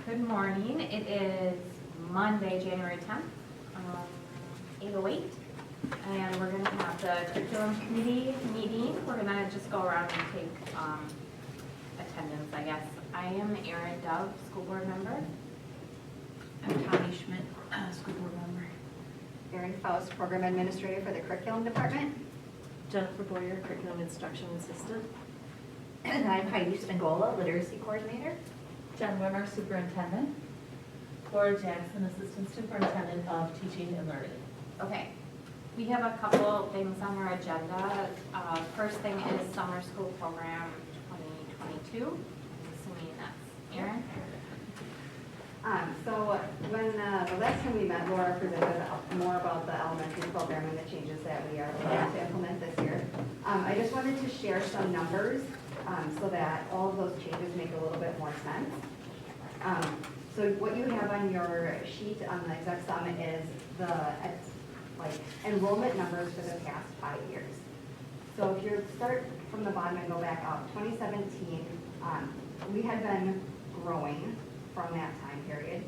Good morning. It is Monday, January 10th, 8:08. And we're going to have the curriculum committee meeting. We're going to just go around and take attendance, I guess. I am Erin Dove, school board member. I'm Connie Schmidt, school board member. Erin Faust, program administrator for the curriculum department. Jennifer Boyer, curriculum instruction assistant. And I'm Heidi Spangola, literacy coordinator. Jen Wimmer, superintendent. Laura Jackson, assistant superintendent of teaching and learning. Okay. We have a couple things on our agenda. First thing is summer school program 2022. I'm assuming that's Erin. So when the last time we met, Laura presented more about the elementary program and the changes that we are looking to implement this year. I just wanted to share some numbers so that all of those changes make a little bit more sense. So what you have on your sheet on the exec summit is the enrollment numbers for the past 5 years. So if you start from the bottom and go back up, 2017, we had been growing from that time period.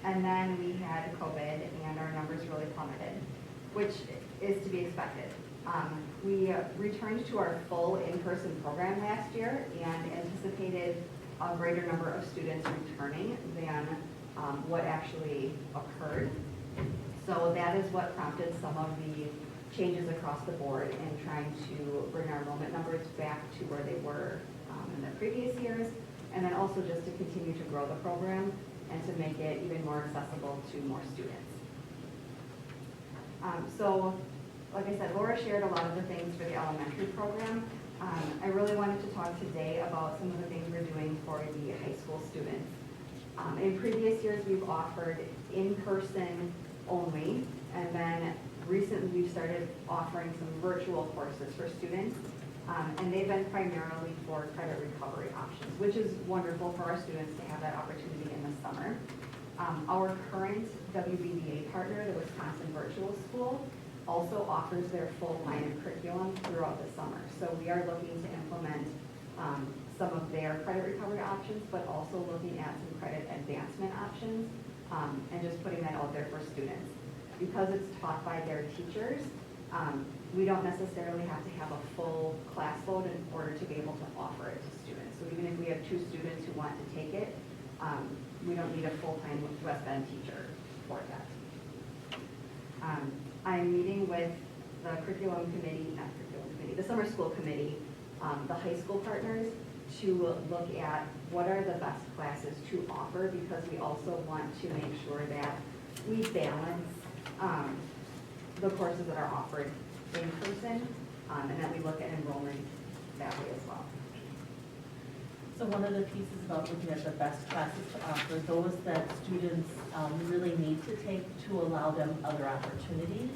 And then we had COVID and our numbers really plummeted, which is to be expected. We returned to our full in-person program last year and anticipated a greater number of students returning than what actually occurred. So that is what prompted some of the changes across the board in trying to bring our enrollment numbers back to where they were in the previous years, and then also just to continue to grow the program and to make it even more accessible to more students. So, like I said, Laura shared a lot of the things for the elementary program. I really wanted to talk today about some of the things we're doing for the high school students. In previous years, we've offered in-person only, and then recently we've started offering some virtual courses for students, and they've been primarily for credit recovery options, which is wonderful for our students to have that opportunity in the summer. Our current WBBA partner, the Wisconsin Virtual School, also offers their full line of curriculum throughout the summer. So we are looking to implement some of their credit recovery options, but also looking at some credit advancement options and just putting that out there for students. Because it's taught by their teachers, we don't necessarily have to have a full class load in order to be able to offer it to students. So even if we have 2 students who want to take it, we don't need a full-time West Bend teacher for that. I'm meeting with the the summer school committee, the high school partners, to look at what are the best classes to offer, because we also want to make sure that we balance the courses that are offered in person, and that we look at enrollment that way as well. So one of the pieces about looking at the best classes to offer, those that students really need to take to allow them other opportunities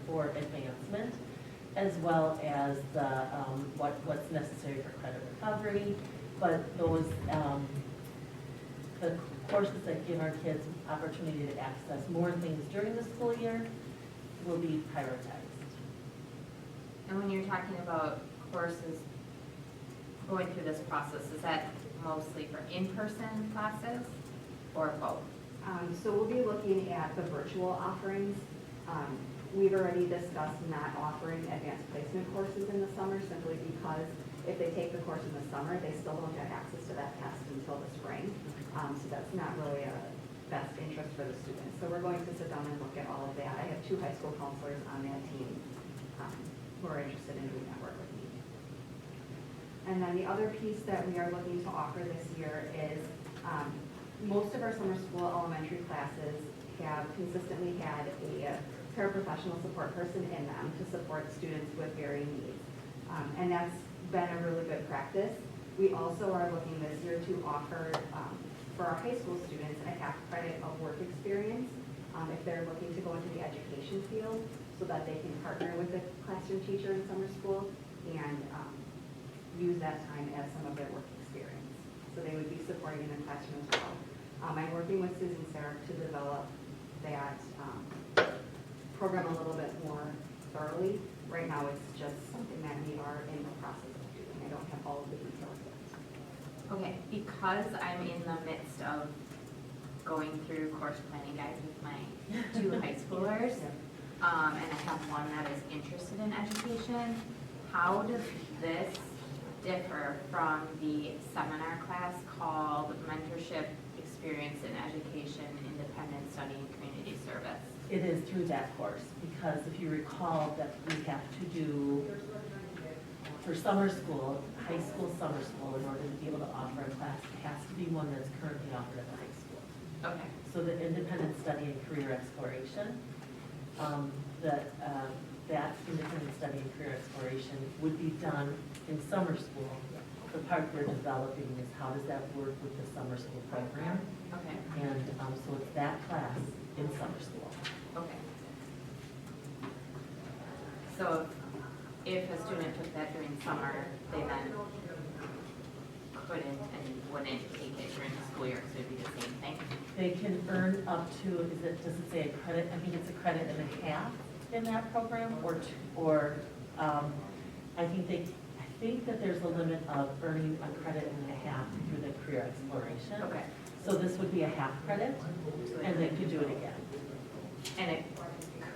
for advancement, as well as the what's necessary for credit recovery, but those the courses that give our kids opportunity to access more things during the school year will be prioritized. And when you're talking about courses going through this process, is that mostly for in-person classes or both? So we'll be looking at the virtual offerings. We've already discussed not offering advanced placement courses in the summer, simply because if they take the course in the summer, they still don't have access to that test until the spring. So that's not really a best interest for the students. So we're going to sit down and look at all of that. I have 2 high school counselors on that team who are interested in doing that work with me. And then the other piece that we are looking to offer this year is most of our summer school elementary classes have consistently had a paraprofessional support person in them to support students with varying needs. And that's been a really good practice. We also are looking this year to offer, for our high school students, a half credit of work experience if they're looking to go into the education field, so that they can partner with a classroom teacher in summer school and use that time as some of their work experience. So they would be supporting in the classroom as well. I'm working with Susan Sarah to develop that program a little bit more thoroughly. Right now it's just something that we are in the process of doing. I don't have all of the details yet. Okay, because I'm in the midst of going through course planning guides with my 2 high schoolers, and I have one that is interested in education, how does this differ from the seminar class called Mentorship Experience in Education, Independent Study, and Community Service? It is through that course, because if you recall that we have to do, for summer school, high school summer school, in order to be able to offer a class, it has to be one that's currently offered at the high school. Okay, So the independent study and career exploration, that independent study and career exploration would be done in summer school. The part we're developing is how does that work with the summer school program? okay, And so it's that class in summer school. okay. So if a student took that during summer, they then couldn't and wouldn't take it during the school year, so it'd be the same thing? They can earn up to, does it say a credit? I think it's a credit and a half in that program, I think that there's a limit of earning a credit and a half through the career exploration. Okay. So this would be a half credit, and they could do it again. And it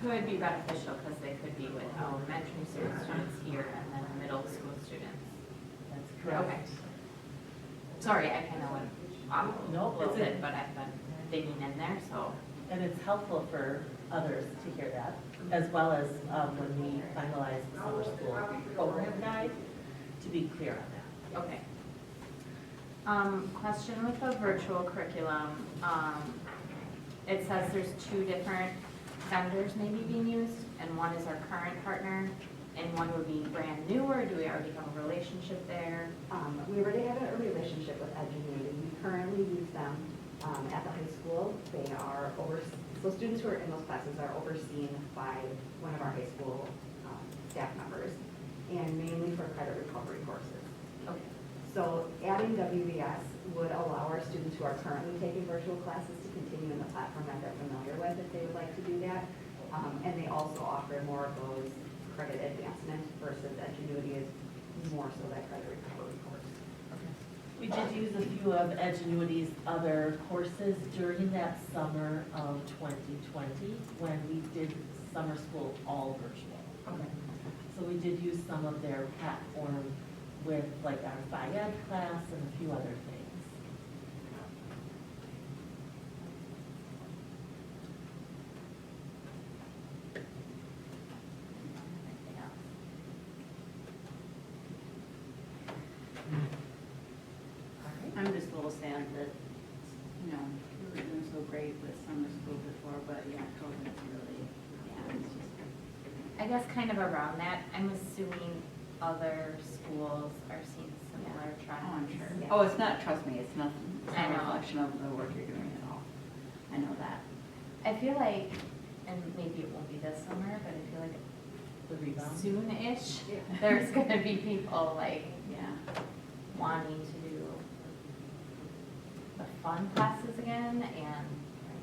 could be beneficial because they could be with elementary school students here and then middle school students. That's correct. Okay. Sorry, I kind of went off Nope, a little it's bit, but I've been digging in there, so. And it's helpful for others to hear that, as well as when we finalize the summer school program guide, to be clear on that. Okay. Question with the virtual curriculum. It says there's 2 different vendors maybe being used, and one is our current partner, and one would be brand new, or do we already have a relationship there? We already have a relationship with Edgenuity. We currently use them at the high school. They are so students who are in those classes are overseen by one of our high school staff members, and mainly for credit recovery courses. Okay. So adding WBS would allow our students who are currently taking virtual classes to continue in the platform that they're familiar with if they would like to do that. And they also offer more of those credit advancement versus Edgenuity is more so that credit recovery course. We did use a few of Edgenuity's other courses during that summer of 2020, when we did summer school all virtual. Okay. So we did use some of their platform with like our Phi-Ed class and a few other things. Anything else? I'm just a little sad that, we were doing so great with summer school before, but yeah, COVID's really, it's just. I guess kind of around that, I'm assuming other schools are seeing similar trends. Oh, I'm sure. Yeah. Oh, it's not, trust me, it's nothing, it's I not a know. reflection of the work you're doing at all. I know that. I feel like, and maybe it won't be this summer, but I feel like The rebound. soon-ish, there's gonna be people like Yeah. wanting to do the fun classes again,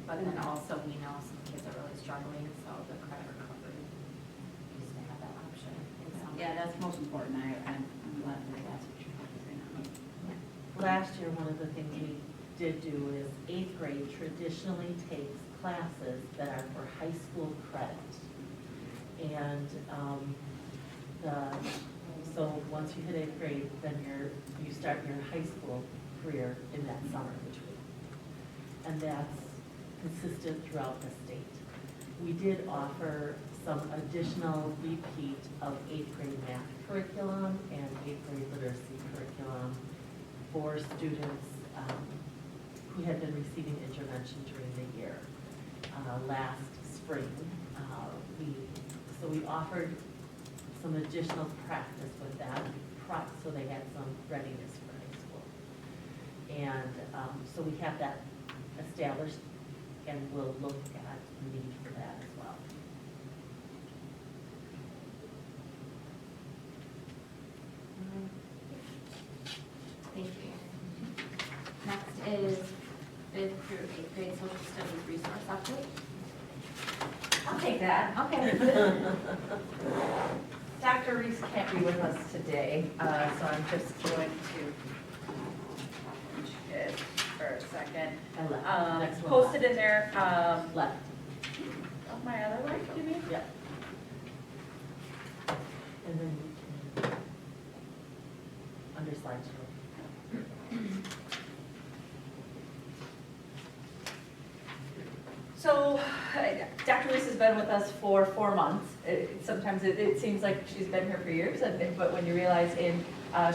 but then also we know some kids are really struggling, so the credit recovery used to have that option in some. Yeah, that's most important. I'm glad that that's what you're focusing on. Last year, one of the things we did do is 8th grade traditionally takes classes that are for high school credit. And so once you hit 8th grade, then you start your high school career in that summer between. And that's consistent throughout the state. We did offer some additional repeat of 8th grade math curriculum and 8th grade literacy curriculum for students who had been receiving intervention during the year. Last spring, so we offered some additional practice with that, so they had some readiness for high school. And so we have that established, and we'll look at the need for that as well. Thank you. Next is 5th through 8th grade social studies resource update. I'll take that. Okay. Dr. Reese can't be with us today, so I'm just going to I left. Next one Posted in there, Left. of my other life, you mean? Yep. And then you can, under slideshow. So, Dr. Reese has been with us for 4 months. Sometimes it seems like she's been here for years, but when you realize in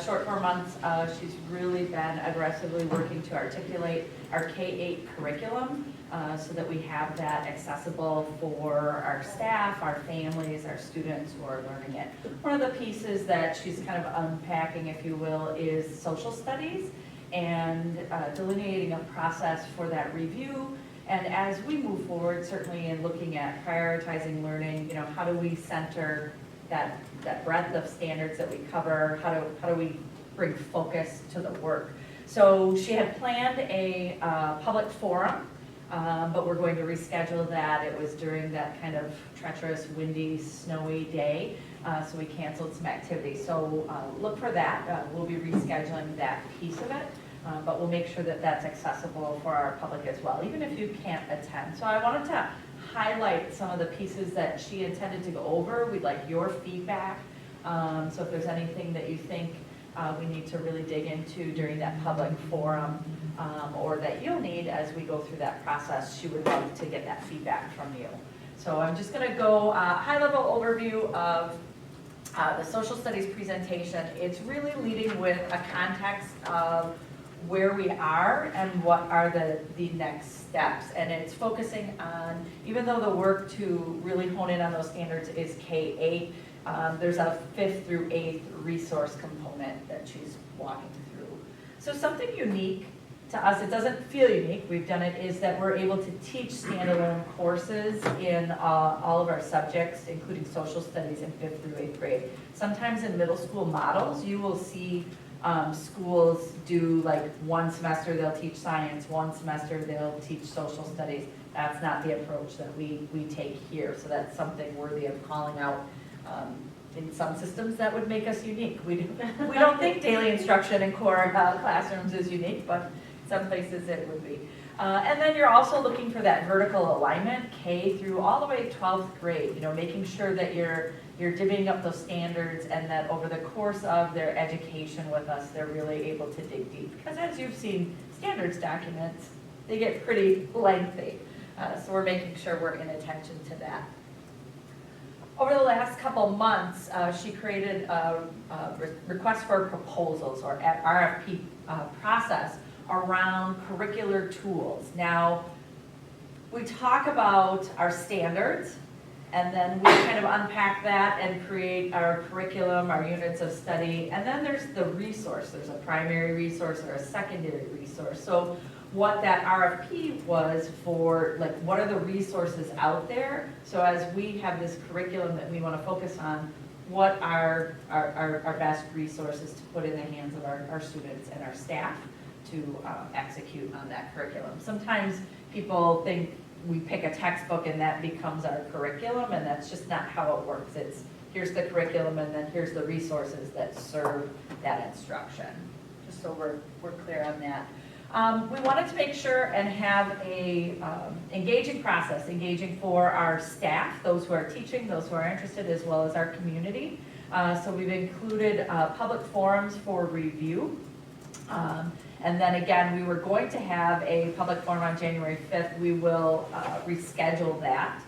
short 4 months, she's really been aggressively working to articulate our K-8 curriculum so that we have that accessible for our staff, our families, our students who are learning it. One of the pieces that she's kind of unpacking, if you will, is social studies and delineating a process for that review. And as we move forward, certainly in looking at prioritizing learning, how do we center that breadth of standards that we cover? How do we bring focus to the work? So she had planned a public forum, but we're going to reschedule that. It was during that kind of treacherous, windy, snowy day, so we canceled some activities. So look for that. We'll be rescheduling that piece of it. But we'll make sure that that's accessible for our public as well, even if you can't attend. So I wanted to highlight some of the pieces that she intended to go over. We'd like your feedback. So if there's anything that you think we need to really dig into during that public forum or that you'll need as we go through that process, she would love to get that feedback from you. So I'm just gonna go high-level overview of the social studies presentation. It's really leading with a context of where we are and what are the next steps. And it's focusing on, even though the work to really hone in on those standards is K-8, there's a 5th through 8th resource component that she's walking through. So something unique to us, it doesn't feel unique, we've done it, is that we're able to teach standalone courses in all of our subjects, including social studies in 5th through 8th grade. Sometimes in middle school models, you will see schools do like one semester they'll teach science, one semester they'll teach social studies. That's not the approach that we take here, so that's something worthy of calling out. In some systems that would make us unique. We don't think daily instruction in core classrooms is unique, but some places it would be. And then you're also looking for that vertical alignment, K through all the way to 12th grade, making sure that you're divvying up those standards and that over the course of their education with us, they're really able to dig deep. Because as you've seen, standards documents, they get pretty lengthy. So we're making sure we're in attention to that. Over the last couple months, she created a request for proposals or RFP process around curricular tools. Now, we talk about our standards, and then we kind of unpack that and create our curriculum, our units of study, and then there's the resource. There's a primary resource or a secondary resource. So what that RFP was for, like, what are the resources out there? So as we have this curriculum that we want to focus on, what are our best resources to put in the hands of our students and our staff to execute on that curriculum. Sometimes people think we pick a textbook and that becomes our curriculum, and that's just not how it works. It's here's the curriculum and then here's the resources that serve that instruction. Just so we're clear on that. We wanted to make sure and have a engaging process, engaging for our staff, those who are teaching, those who are interested, as well as our community. So we've included public forums for review. And then again, we were going to have a public forum on January 5th. We will reschedule that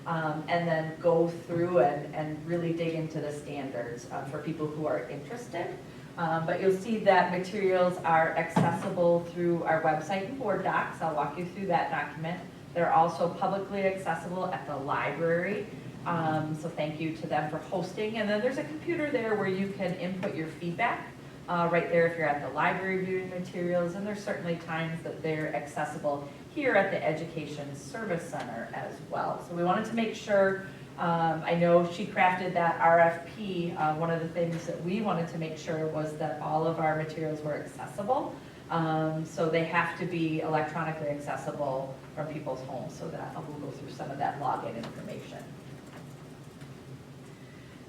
and then go through and really dig into the standards for people who are interested. But you'll see that materials are accessible through our website and board docs. I'll walk you through that document. They're also publicly accessible at the library. So thank you to them for hosting. And then there's a computer there where you can input your feedback. Right there if you're at the library viewing materials, and there's certainly times that they're accessible here at the Education Service Center as well. So we wanted to make sure, I know she crafted that RFP, one of the things that we wanted to make sure was that all of our materials were accessible. So they have to be electronically accessible from people's homes, so that we'll go through some of that login information.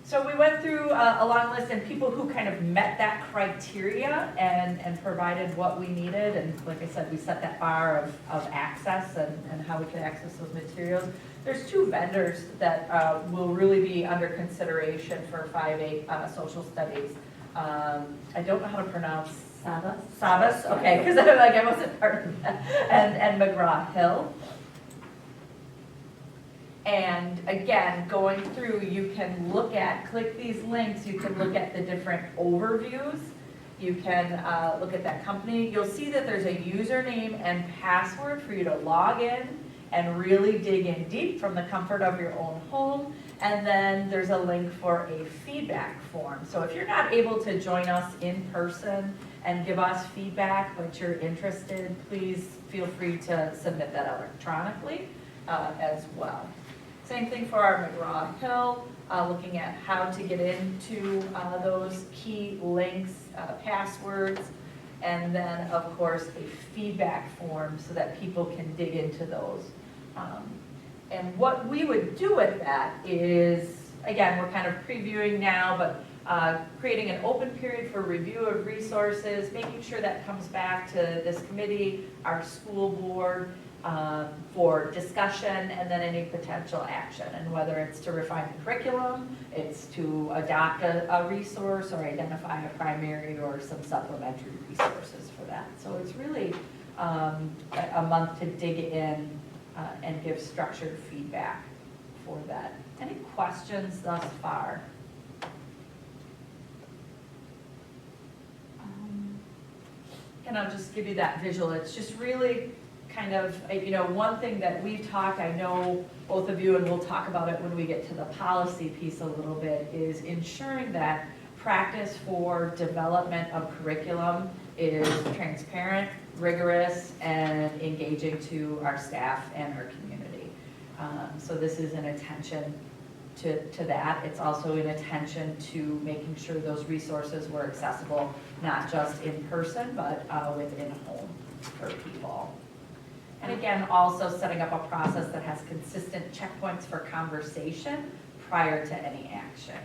So we went through a long list and people who kind of met that criteria and provided what we needed. And like I said, we set that bar of access and how we could access those materials. There's 2 vendors that will really be under consideration for 5A social studies. I don't know how to pronounce Savas, okay, because I wasn't part of that, and McGraw-Hill. And again, going through, you can click these links, you can look at the different overviews. You can look at that company. You'll see that there's a username and password for you to log in and really dig in deep from the comfort of your own home. And then there's a link for a feedback form. So if you're not able to join us in person and give us feedback, but you're interested, please feel free to submit that electronically as well. Same thing for our McGraw-Hill, looking at how to get into those key links, passwords, and then of course a feedback form so that people can dig into those. And what we would do with that is, again, we're kind of previewing now, but creating an open period for review of resources, making sure that comes back to this committee, our school board, for discussion and then any potential action. And whether it's to refine the curriculum, it's to adopt a resource or identify a primary or some supplementary resources for that. So it's really a month to dig in and give structured feedback for that. Any questions thus far? And I'll just give you that visual. It's just really kind of, one thing that we've talked, I know both of you, and we'll talk about it when we get to the policy piece a little bit, is ensuring that practice for development of curriculum is transparent, rigorous, and engaging to our staff and our community. So this is an attention to that. It's also an attention to making sure those resources were accessible, not just in person, but within home for people. And again, also setting up a process that has consistent checkpoints for conversation prior to any action.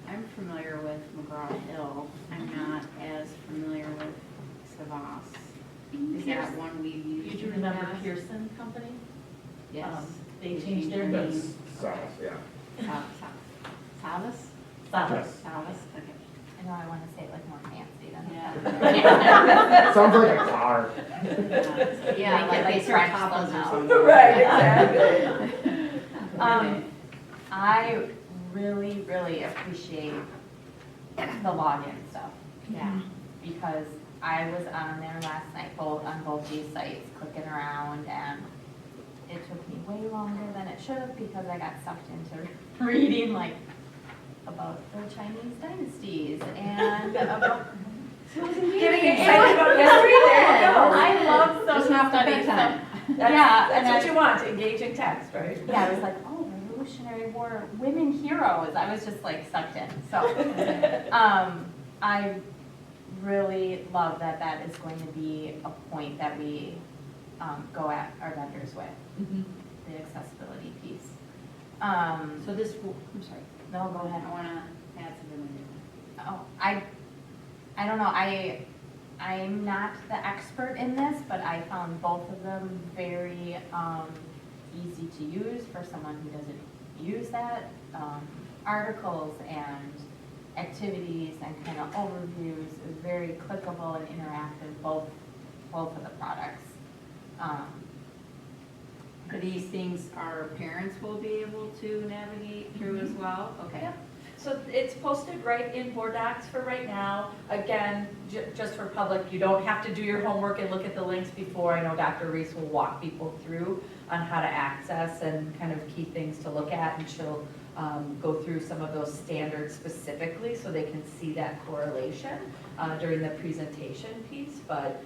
I'm familiar with McGraw-Hill. I'm not as familiar with Savas. Is that one we've used? Do you remember Pearson Company? Yes. They changed their That's name. Savas, yeah. Savas? Savas. Savas, okay. I know I want to say it like more fancy than Yeah. Sounds like a car. Yeah, Make it like like they serve French tapas or somehow. something. Right, exactly. I really, really appreciate the login stuff. Yeah. Because I was on there last night, on both these sites, clicking around, and it took me way longer than it should have because I got sucked into reading about the Chinese dynasties and about Getting excited about history, there you go. I love Just social not the studies. bedtime. That's what you want, engaging text, right? Yeah, I was like, oh, Revolutionary War women heroes. I was just sucked in. So I really love that is going to be a point that we go at our vendors with, the accessibility piece. So this, I'm sorry, No, go ahead. I want to add something. Oh, I don't know, I'm not the expert in this, but I found both of them very easy to use for someone who doesn't use that. Articles and activities and kind of overviews is very clickable and interactive, both of the products. Are these things our parents will be able to navigate through as well? Okay. Yep. So it's posted right in Board Docs for right now. Again, just for public, you don't have to do your homework and look at the links before. I know Dr. Reese will walk people through on how to access and kind of key things to look at, and she'll go through some of those standards specifically so they can see that correlation during the presentation piece. But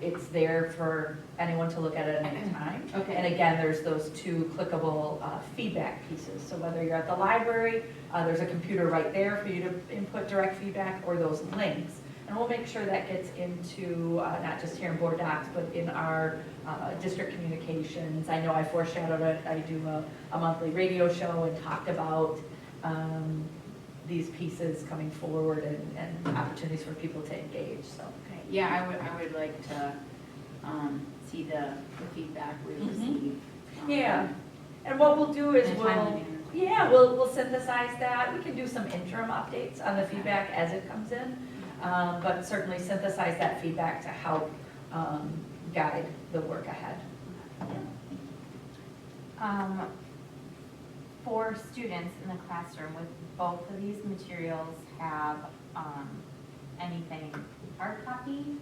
it's there for anyone to look at it at any time. Okay. And again, there's those 2 clickable feedback pieces. So whether you're at the library, there's a computer right there for you to input direct feedback, or those links. And we'll make sure that gets into, not just here in Board Docs, but in our district communications. I know I foreshadowed it. I do a monthly radio show and talked about these pieces coming forward and opportunities for people to engage, so. Okay, yeah, I would like to, see the feedback we receive. Yeah, and what we'll do is In a we'll, timely manner. yeah, we'll synthesize that. We can do some interim updates on the feedback as it comes in, but certainly synthesize that feedback to help guide the work ahead. For students in the classroom, would both of these materials have anything hard copy?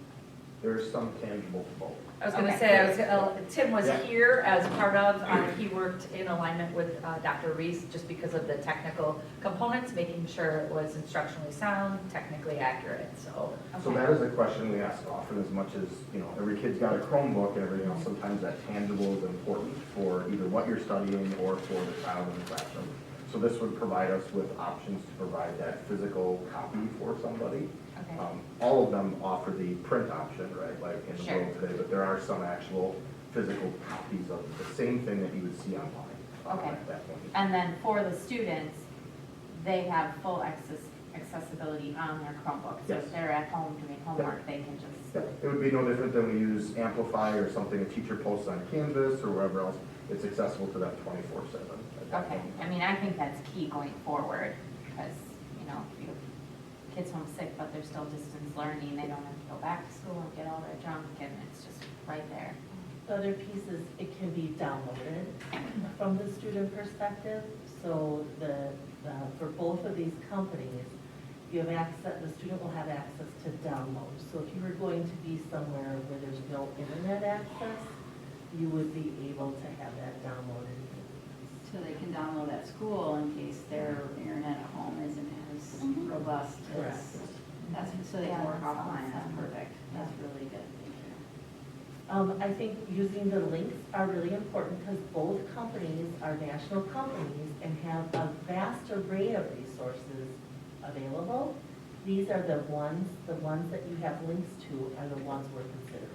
There's some tangible to both. I was gonna Okay. say, Tim was Yeah. here as part of, he worked in alignment with Dr. Reese just because of the technical components, making sure it was instructionally sound, technically accurate, so. So that is a question we ask often, as much as, you know, every kid's got a Chromebook and everything else, sometimes that tangible is important for either what you're studying or for the child in the classroom. So this would provide us with options to provide that physical copy for somebody. Okay. All of them offer the print option, right, like in the Sure. world today, but there are some actual physical copies of the same thing that you would see online Okay. at that point. And then for the students, they have full accessibility on their Chromebook. So Yes. if they're at home doing homework, they can just, Yeah, it would be no different than we use Amplify or something a teacher posts on Canvas or wherever else. It's accessible to them 24/7. okay. I mean, I think that's key going forward, because, you know, if you have kids homesick, but they're still distance learning, they don't have to go back to school and get all their junk, and it's just right there. The other piece is it can be downloaded from the student perspective. So for both of these companies, you have access, the student will have access to download. So if you were going to be somewhere where there's no internet access, you would be able to have that downloaded. So they can download at school in case their internet at home isn't as robust Correct. as, that's, so they can Yeah, work that's offline, that's awesome. perfect, that's really good, thank you. I think using the links are really important because both companies are national companies and have a vast array of resources available. These are the ones that you have links to are the ones we're considering.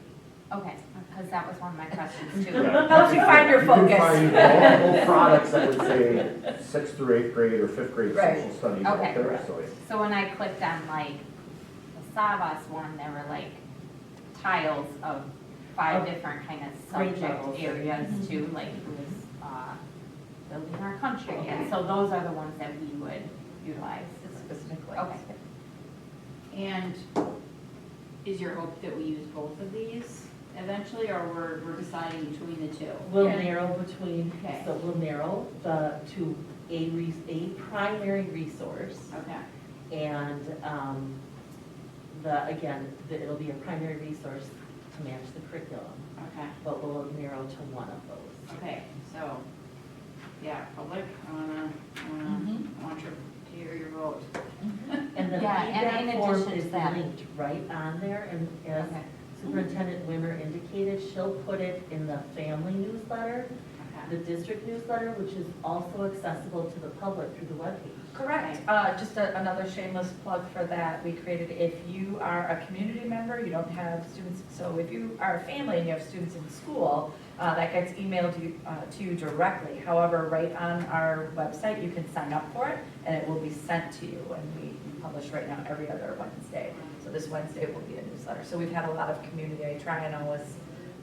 Okay, because that was one of my questions too. Yeah. Helps you find your focus. You can find multiple products that would say 6th through 8th grade or 5th grade Right. social studies out Okay. there, so. So when I clicked on like the Savas one, there were like tiles of 5 different kind of Grade subject levels. areas too, like it was building our country. And so those are the ones that we would utilize. Specifically. Okay. And is your hope that we use both of these eventually, or we're deciding between the two? We'll Yeah. narrow between, Okay. so we'll narrow to a primary resource. Okay, And it'll be a primary resource to match the curriculum, okay, but we'll narrow to one of those. okay, so, yeah, public, I want to hear your vote. And the Yeah, and in feedback form addition to is that- linked right on there, and as Okay. Superintendent Wimmer indicated, she'll put it in the family newsletter, the Okay. district newsletter, which is also accessible to the public through the webpage. Correct. Just another shameless plug for that. We created, if you are a community member, you don't have students, so if you are a family and you have students in school, that gets emailed to you directly. However, right on our website, you can sign up for it and it will be sent to you. And we publish right now every other Wednesday. So this Wednesday will be a newsletter. So we've had a lot of community, I try and always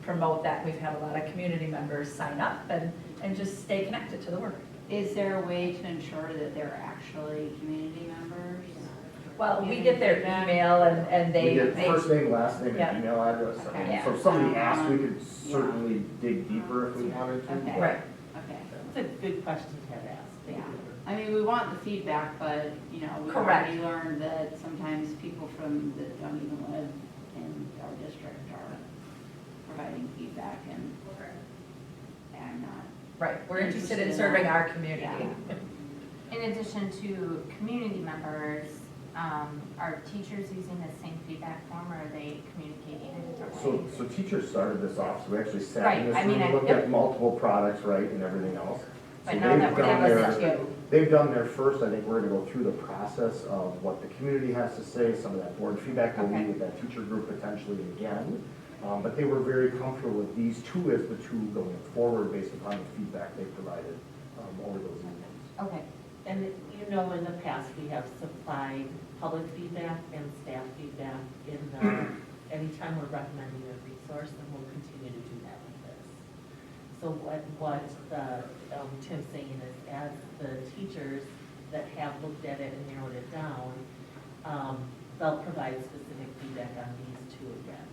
promote that. We've had a lot of community members sign up and just stay connected to the work. Is there a way to ensure that they're actually community members? Well, we get their email and We they. get first name, last name, Yeah. and email address. I mean, Okay. so if somebody asked, we could certainly dig deeper if we wanted to. Okay. but- Right. Okay, It's a good question to have asked. Thank yeah. you. I mean, we want the feedback, but, you know, we've Correct. already learned that sometimes people that don't even live in our district are providing feedback, and I'm not. Right, we're interested in Interested in serving that. our community. Yeah. In addition to community members, are teachers using the same feedback form, or are they communicating in a different way? So teachers started this off, so we actually sat Right, in this I mean, room and looked yep. at multiple products, right, and everything else. But So now they've that we're done listening their- to, They've done their first, I think we're gonna go through the process of what the community has to say, some of that board feedback, we'll Okay. meet with that teacher group potentially again. But they were very comfortable with these two as the two going forward based upon the feedback they provided over those evenings. okay, And you know, in the past, we have supplied public feedback and staff feedback in the, anytime we're recommending a resource, and we'll continue to do that with this. So what Tim's saying is, as the teachers that have looked at it and narrowed it down, they'll provide specific feedback on these two again.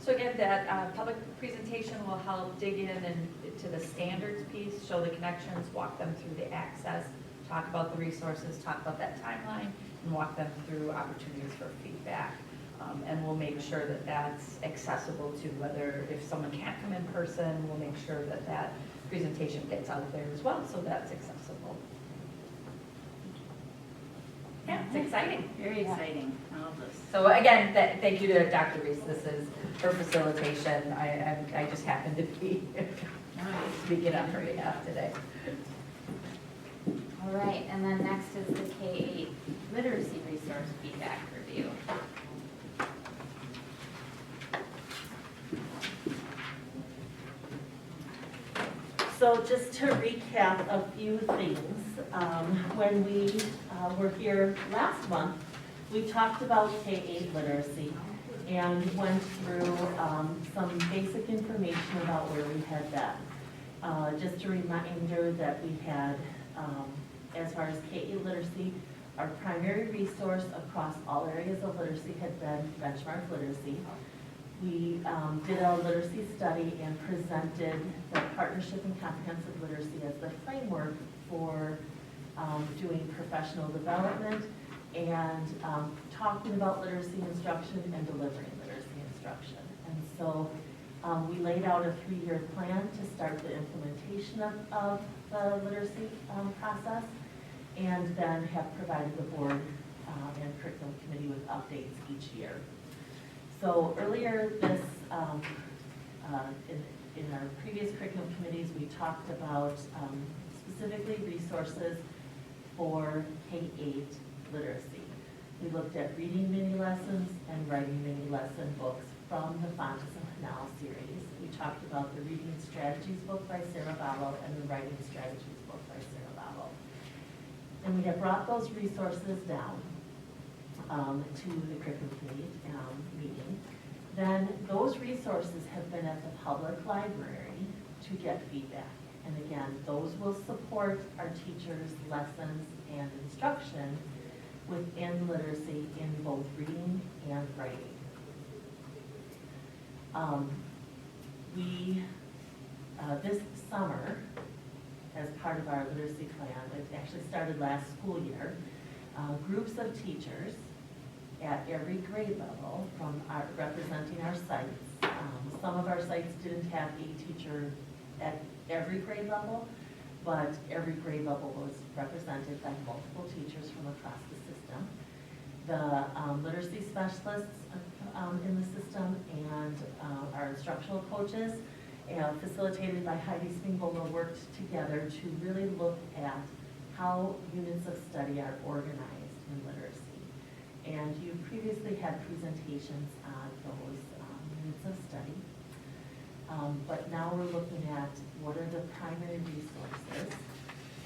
So again, that public presentation will help dig in and to the standards piece, show the connections, walk them through the access, talk about the resources, talk about that timeline, and walk them through opportunities for feedback. And we'll make sure that that's accessible to whether, if someone can't come in person, we'll make sure that that presentation gets out there as well, so that's accessible. Yeah, it's exciting. Very exciting, I love this. So again, thank you to Dr. Reese. This is her facilitation. I just happened to be speaking on her behalf today. All right, and then next is the K-8 literacy resource feedback review. So just to recap a few things, when we were here last month, we talked about K-8 literacy and went through some basic information about where we had been. Just a reminder that we had, as far as K-8 literacy, our primary resource across all areas of literacy had been benchmark literacy. We did a literacy study and presented the partnership and comprehensive literacy as the framework for doing professional development and talking about literacy instruction and delivering literacy instruction. And so we laid out a 3-year plan to start the implementation of the literacy process, and then have provided the board and curriculum committee with updates each year. So earlier this, in our previous curriculum committees, we talked about specifically resources for K-8 literacy. We looked at reading mini lessons and writing mini lesson books from the Fontes and Pinal series. We talked about the reading strategies book by Sarah Ballo and the writing strategies book by Sarah Ballo. And we have brought those resources down to the curriculum committee meeting. Then those resources have been at the public library to get feedback. And again, those will support our teachers' lessons and instruction within literacy in both reading and writing. This summer, as part of our literacy plan, it actually started last school year, groups of teachers at every grade level from representing our sites. Some of our sites didn't have a teacher at every grade level, but every grade level was represented by multiple teachers from across the system. The literacy specialists in the system and our instructional coaches, facilitated by Heidi Spingola, worked together to really look at how units of study are organized in literacy. And you previously had presentations on those units of study. But now we're looking at what are the primary resources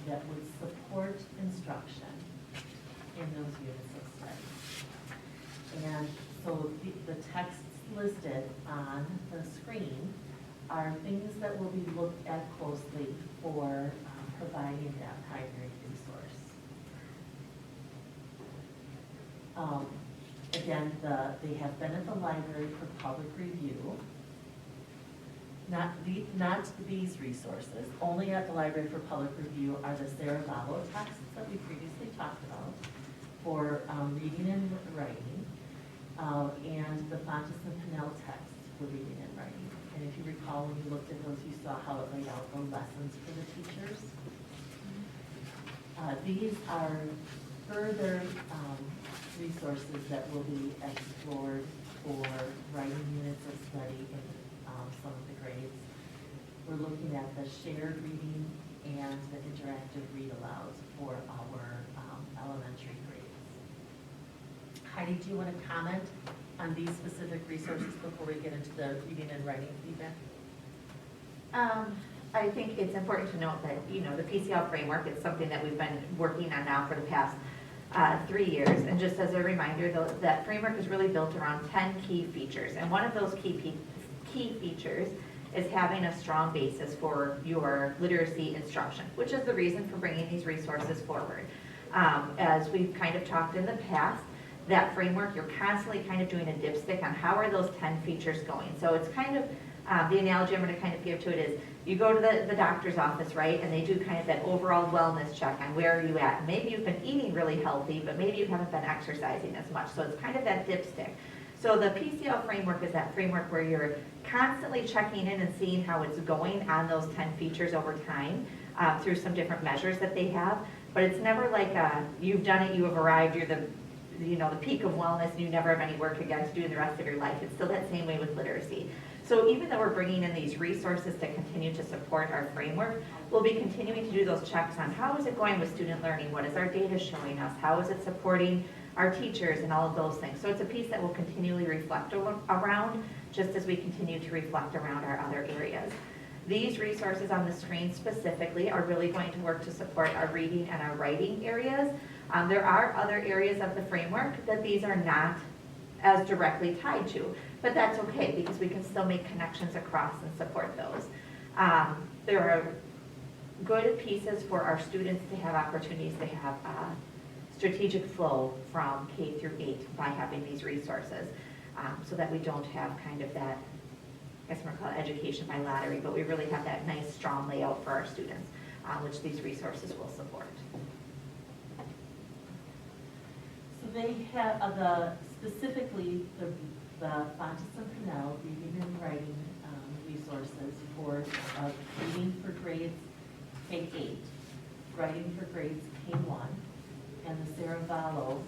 that would support instruction in those units of study. And so the texts listed on the screen are things that will be looked at closely for providing that primary resource. Again, they have been at the library for public review. Not these resources. Only at the library for public review are the Sarah Ballo texts that we previously talked about for reading and writing, and the Fontes and Pinel texts for reading and writing. And if you recall, when you looked at those, you saw how it laid out the lessons for the teachers. These are further resources that will be explored for writing units of study in some of the grades. We're looking at the shared reading and the interactive read alouds for our elementary grades. Heidi, do you want to comment on these specific resources before we get into the reading and writing feedback? I think it's important to note that, the PCL framework is something that we've been working on now for the past 3 years. And just as a reminder, that framework is really built around 10 key features. And one of those key features is having a strong basis for your literacy instruction, which is the reason for bringing these resources forward. As we've kind of talked in the past, that framework, you're constantly kind of doing a dipstick on how are those 10 features going. So it's kind of, the analogy I'm going to kind of give to it is, you go to the doctor's office, right, and they do kind of that overall wellness check on where are you at. Maybe you've been eating really healthy, but maybe you haven't been exercising as much. So it's kind of that dipstick. So the PCL framework is that framework where you're constantly checking in and seeing how it's going on those 10 features over time through some different measures that they have. But it's never like you've done it, you have arrived, you're the peak of wellness, and you never have any work again to do in the rest of your life. It's still that same way with literacy. So even though we're bringing in these resources to continue to support our framework, we'll be continuing to do those checks on how is it going with student learning, what is our data showing us, how is it supporting our teachers and all of those things. So it's a piece that we'll continually reflect around, just as we continue to reflect around our other areas. These resources on the screen specifically are really going to work to support our reading and our writing areas. There are other areas of the framework that these are not as directly tied to, but that's okay because we can still make connections across and support those. There are good pieces for our students to have opportunities to have strategic flow from K through 8 by having these resources, so that we don't have kind of that, I guess we're going to call it education by lottery, but we really have that nice strong layout for our students, which these resources will support. So they have specifically the Fontes and Pcl reading and writing resources for reading for grades K-8, writing for grades K-1, and the Saravallo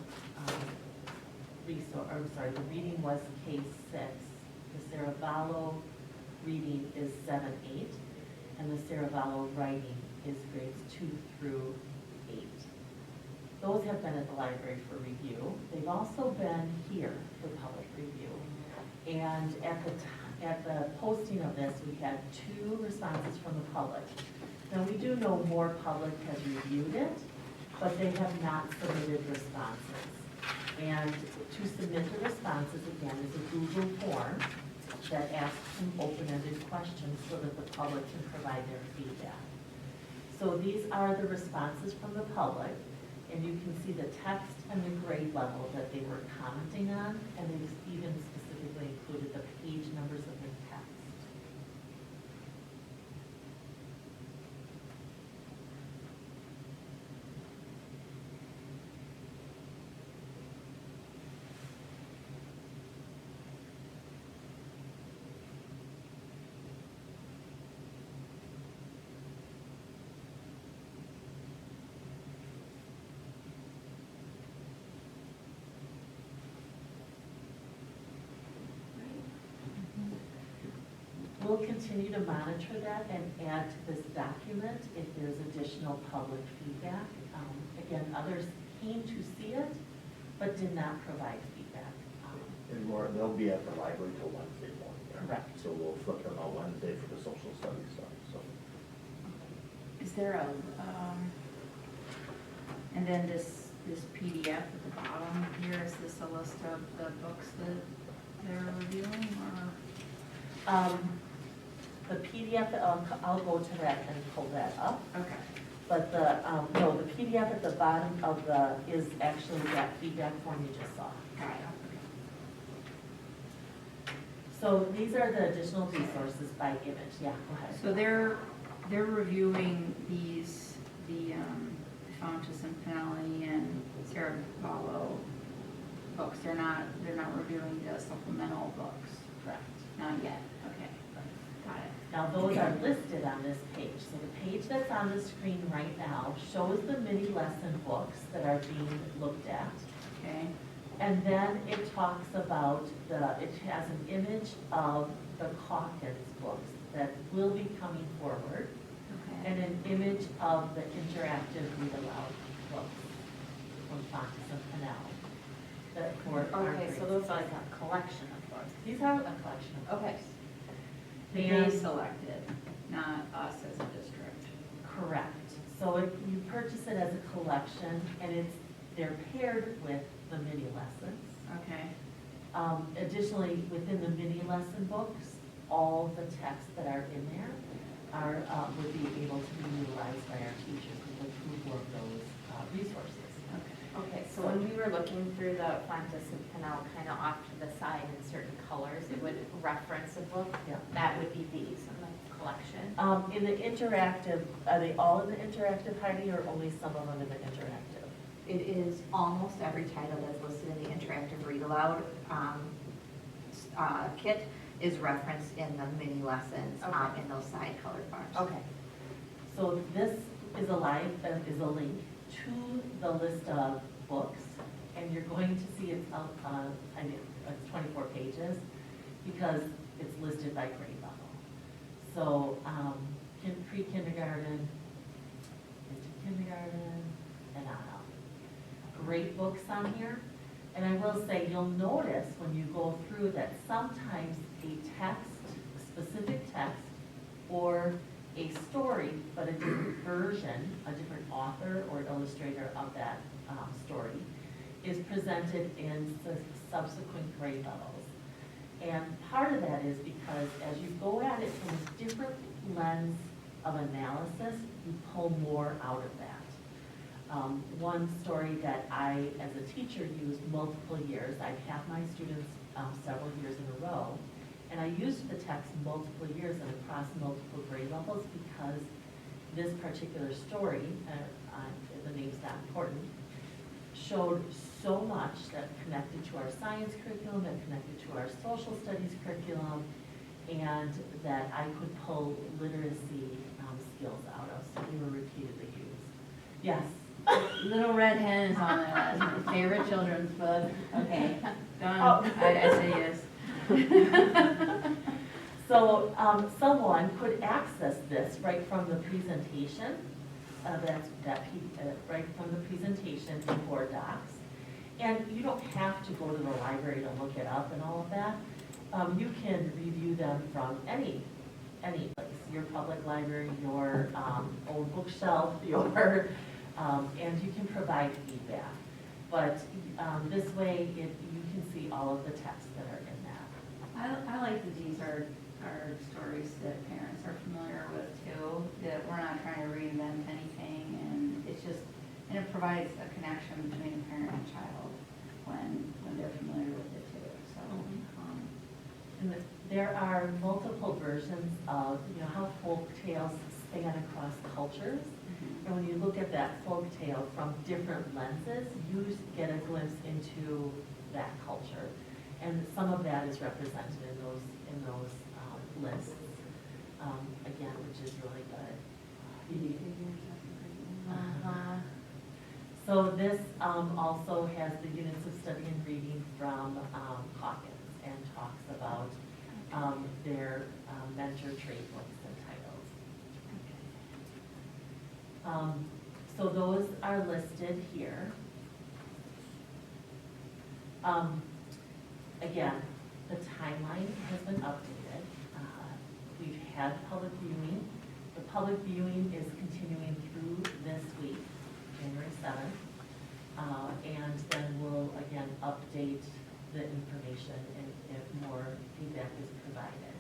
the reading was K-6. The Saravallo reading is 7-8, and the Saravallo writing is grades 2 through 8. Those have been at the library for review. They've also been here for public review. And at the posting of this, we had 2 responses from the public. Now, we do know more public has reviewed it, but they have not submitted responses. And to submit the responses, again, is a Google form that asks some open-ended questions so that the public can provide their feedback. So these are the responses from the public, and you can see the text and the grade level that they were commenting on, and they've even specifically included the page numbers of the text. We'll continue to monitor that and add to this document if there's additional public feedback. Again, others came to see it, but did not provide feedback. And more, they'll be at the library till Wednesday morning. Correct. So we'll flip them out Wednesday for the social studies stuff, so. Is there and then this PDF at the bottom here, is this a list of the books that they're reviewing, or? The PDF, I'll go to that and pull that up. Okay. But no, the PDF at the bottom of is actually that feedback form you just saw. Got it. So these are the additional resources by image. Yeah, go ahead. So they're reviewing these, the Fontes and Pcl and Saravallo books. They're not reviewing the supplemental books. Correct. Not yet. Okay. Got it. Now, those are listed on this page. So the page that's on the screen right now shows the mini lesson books that are being looked at. Okay. And then it talks about it has an image of the Calkins books that will be coming forward, Okay. and an image of the interactive read aloud books from Fontes and Pcl. That for our Okay, so grades. those are like a collection of books. These are a collection of books. Okay. And They selected. not us as a district. Correct. So you purchase it as a collection, and they're paired with the mini lessons. Okay. Additionally, within the mini lesson books, all the texts that are in there would be able to be utilized by our teachers who work those resources. Okay, so when we were looking through the Fuentes and Canal kind of off to the side in certain colors, it would reference a book. Yeah. That would be these in the collection. In the interactive, are they all in the interactive, Heidi, or only some of them in the interactive? It is almost every title that's listed in the interactive read aloud kit is referenced in the mini lessons Okay. in those side colored bars. Okay. So this is a link to the list of books, and you're going to see it's it's 24 pages because it's listed by grade level. So pre-kindergarten, into kindergarten, and on up. Great books on here. And I will say, you'll notice when you go through that sometimes a specific text, or a story, but a different version, a different author or illustrator of that story, is presented in subsequent grade levels. And part of that is because as you go at it from a different lens of analysis, you pull more out of that. One story that I, as a teacher, used multiple years, I'd have my students several years in a row, and I used the text multiple years and across multiple grade levels because this particular story, the name's not important, showed so much that connected to our science curriculum and connected to our social studies curriculum, and that I could pull literacy skills out of, so we were repeatedly used. Yes? Little Red Hen is on there, that's my favorite children's book. Okay, done. Oh. I say yes. So someone could access this right from the presentation, right from the presentation in Board Docs. And you don't have to go to the library to look it up and all of that. You can review them from any place, your public library, your old bookshelf, and you can provide feedback. But this way, you can see all of the texts that are in that. I like that these are stories that parents are familiar with too, that we're not trying to reinvent anything, and it provides a connection between a parent and child when they're familiar with it too, so. And there are multiple versions of, how folk tales span across cultures. And when you look at that folk tale from different lenses, you get a glimpse into that culture. And some of that is represented in those lists, again, which is really good. So this also has the units of study and reading from Hawkins, and talks about their mentor trait books and titles. So those are listed here. Again, the timeline has been updated. We've had public viewing. The public viewing is continuing through this week, January 7th. And then we'll, again, update the information if more feedback is provided.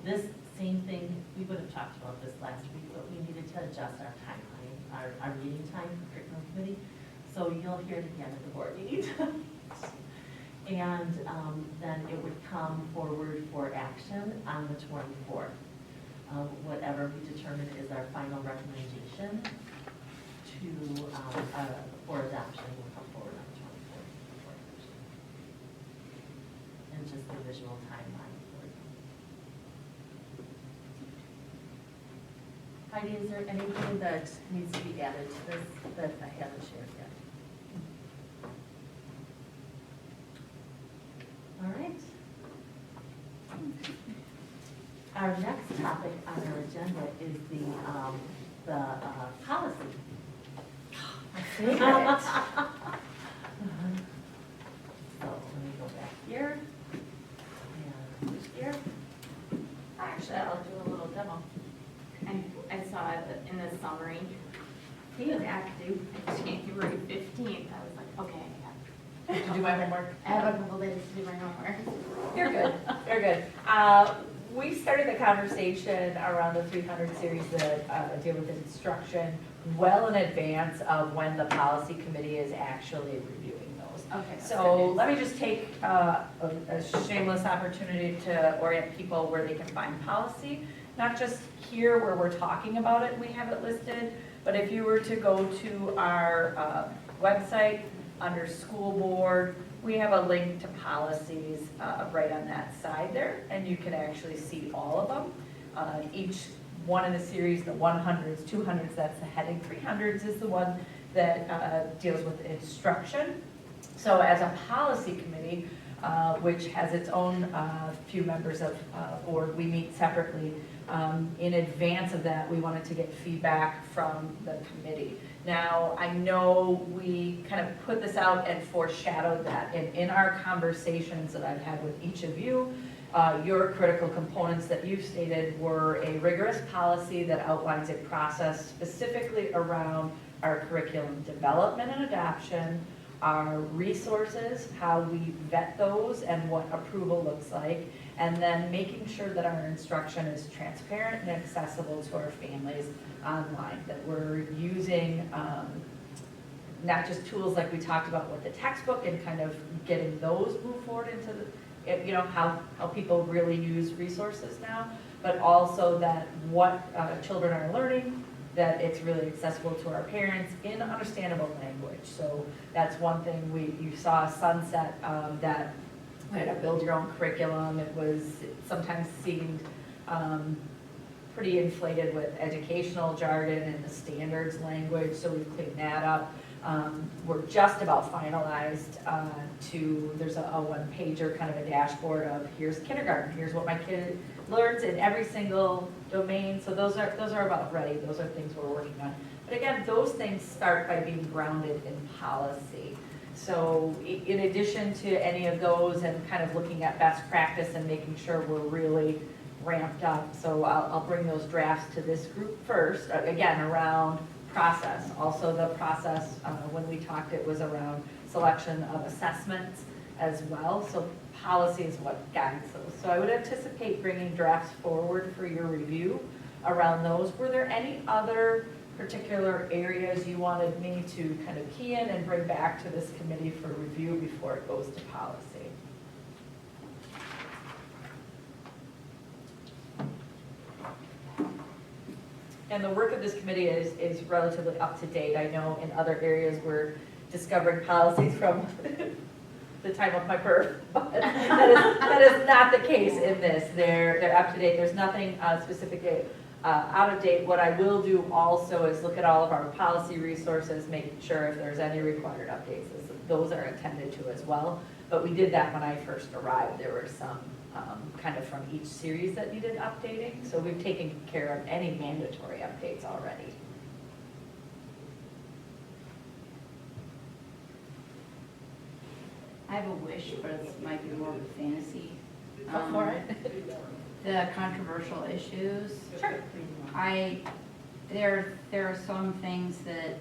This same thing, we would have talked about this last week, but we needed to adjust our timeline, our meeting time for curriculum committee. So you'll hear it again at the board meeting. And then it would come forward for action on the 24th. Whatever we determine is our final recommendation for adoption will come forward on the 24th. And just the visual timeline for you. Heidi, is there anything that needs to be added to this that I haven't shared yet? All right. Our next topic on our agenda is the policy. My favorite. So let me go back here. And switch here. Actually, I'll do a little demo. Did you do my homework? I have a couple days to do my homework. You're good, you're good. We started the conversation around the 300 series that deal with instruction well in advance of when the policy committee is actually reviewing those. Okay. So let me just take a shameless opportunity to orient people where they can find policy. Not just here where we're talking about it, we have it listed, but if you were to go to our website under school board, we have a link to policies right on that side there, and you can actually see all of them. Each one in the series, the 100s, 200s, that's the heading. 300s is the one that deals with instruction. So as a policy committee, which has its own few members of board, we meet separately. In advance of that, we wanted to get feedback from the committee. Now, I know we kind of put this out and foreshadowed that, and in our conversations that I've had with each of you, your critical components that you've stated were a rigorous policy that outlines a process specifically around our curriculum development and adoption, our resources, how we vet those and what approval looks like, and then making sure that our instruction is transparent and accessible to our families online, that we're using not just tools like we talked about with the textbook and kind of getting those moved forward into the, how people really use resources now, but also that what children are learning, that it's really accessible to our parents in understandable language. So that's one thing you saw a sunset that we had to build your own curriculum. It sometimes seemed pretty inflated with educational jargon and the standards language, so we've cleaned that up. We're just about finalized there's a one-pager, kind of a dashboard of here's kindergarten, here's what my kid learns in every single domain. So those are about ready. Those are things we're working on. But again, those things start by being grounded in policy. So in addition to any of those and kind of looking at best practice and making sure we're really ramped up. So I'll bring those drafts to this group first, again, around process. Also the process, when we talked, it was around selection of assessments as well. So policy is what guides those. So I would anticipate bringing drafts forward for your review around those. Were there any other particular areas you wanted me to kind of key in and bring back to this committee for review before it goes to policy? And the work of this committee is relatively up to date. I know in other areas we're discovering policies from the time of my birth, but that is not the case in this. They're up to date. There's nothing specifically out of date. What I will do also is look at all of our policy resources, making sure if there's any required updates, those are attended to as well. But we did that when I first arrived. There were some kind of from each series that needed updating. So we've taken care of any mandatory updates already. I have a wish, but it might be more of a fantasy. Go for it. The controversial issues. Sure. There are some things that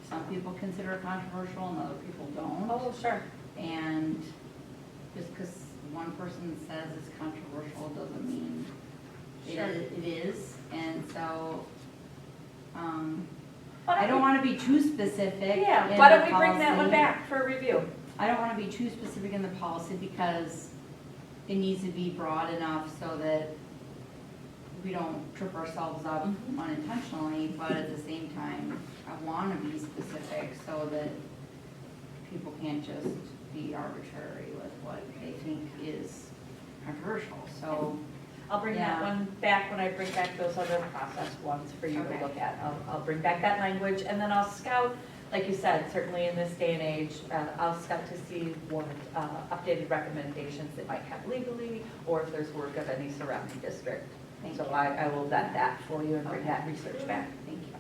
some people consider controversial and other people don't. Oh, sure. And just because one person says it's controversial doesn't mean Sure. it is. And so, Why I don't we- want to be too specific. Yeah, in why the don't we bring that one policy. back for review? I don't want to be too specific in the policy because it needs to be broad enough so that we don't trip ourselves up unintentionally, but at the same time, I want to be specific so that people can't just be arbitrary with what they think is controversial. So, I'll bring that Yeah. one back when I bring back those other process ones for you to Okay. look at. I'll bring back that language, and then I'll scout, like you said, certainly in this day and age, I'll scout to see what updated recommendations it might have legally, or if there's work of any surrounding district. Thank So you. I will vet that for you and bring Okay. that research back. thank you.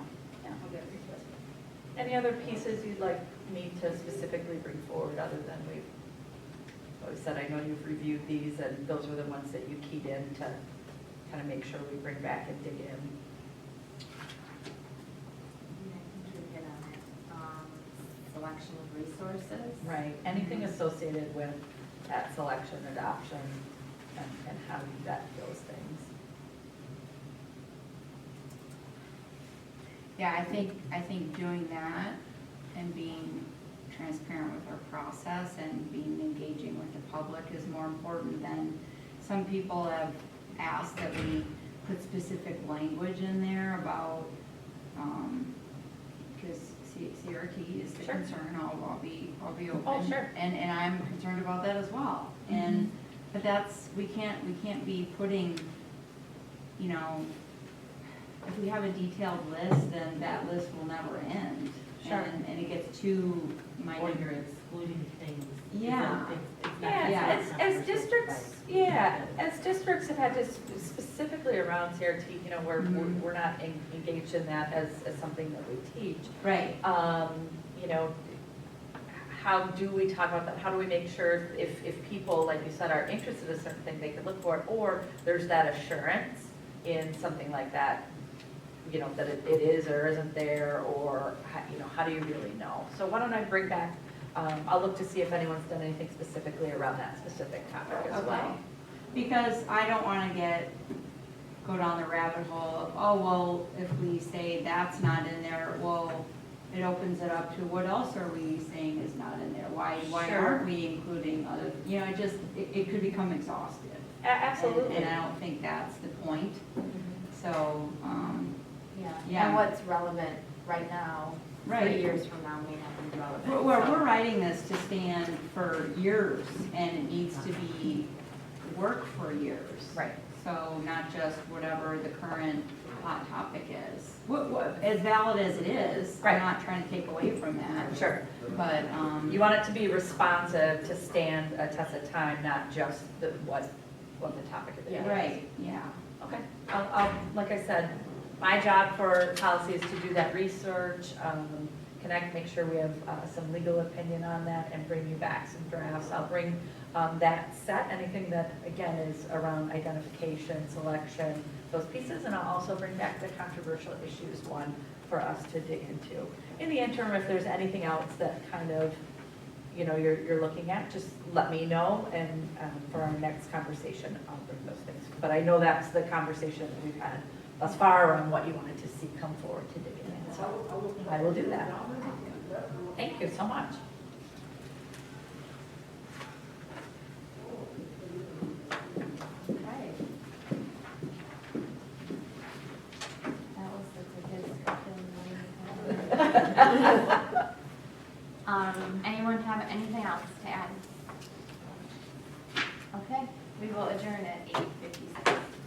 Any other pieces you'd like me to specifically bring forward other than we've always said, I know you've reviewed these and those were the ones that you keyed in to kind of make sure we bring back and dig in. I think you hit on it. selection of resources. Right, anything associated with that selection, adoption, and how you vet those things. Yeah, I think doing that and being transparent with our process and being engaging with the public is more important than, some people have asked that we put specific language in there about, because CRT is the Sure. concern, I'll be open. Oh, sure. And I'm concerned about that as well. And, but that's, we can't be putting, you know, if we have a detailed list, then that list will never end. Sure. And it gets too minor. Or you're excluding things. Yeah. It's not Yeah, just as not districts, yeah, as districts have had to specifically around CRT, you know, where Mhm. we're not engaged in that as something that we teach. Right. You know, how do we talk about that? How do we make sure if people, like you said, are interested in a certain thing, they can look for it, or there's that assurance in something like that, you know, that it is or isn't there, or, you know, how do you really know? So why don't I bring back, I'll look to see if anyone's done anything specifically around that specific topic as Okay. well. Because I don't want to go down the rabbit hole of, oh, well, if we say that's not in there, well, it opens it up to what else are we saying is not in there? Why Sure. aren't we including other, you know, it could become exhaustive. Absolutely. And I don't think that's the point, so, Yeah. Yeah. And what's relevant right now, Right. 3 years from now may not be relevant. we're writing this to stand for years, and it needs to be work for years. Right. So not just whatever the current hot topic is. As valid as it is, I'm Right. not trying to take away from that. Sure. But, You want it to be responsive, to stand a test of time, not just what the topic of the day is. right, yeah. Okay, I'll, like I said, my job for policy is to do that research, connect, make sure we have some legal opinion on that, and bring you back some drafts. I'll bring that set, anything that, again, is around identification, selection, those pieces, and I'll also bring back the controversial issues one for us to dig into. In the interim, if there's anything else that kind of, you know, you're looking at, just let me know, and for our next conversation, I'll bring those things. But I know that's the conversation that we've had thus far on what you wanted to see come forward to dig in, so I will do that. Thank you so much. Okay. That was such a good discussion. Anyone have anything else to add? Okay, we will adjourn at 8:56.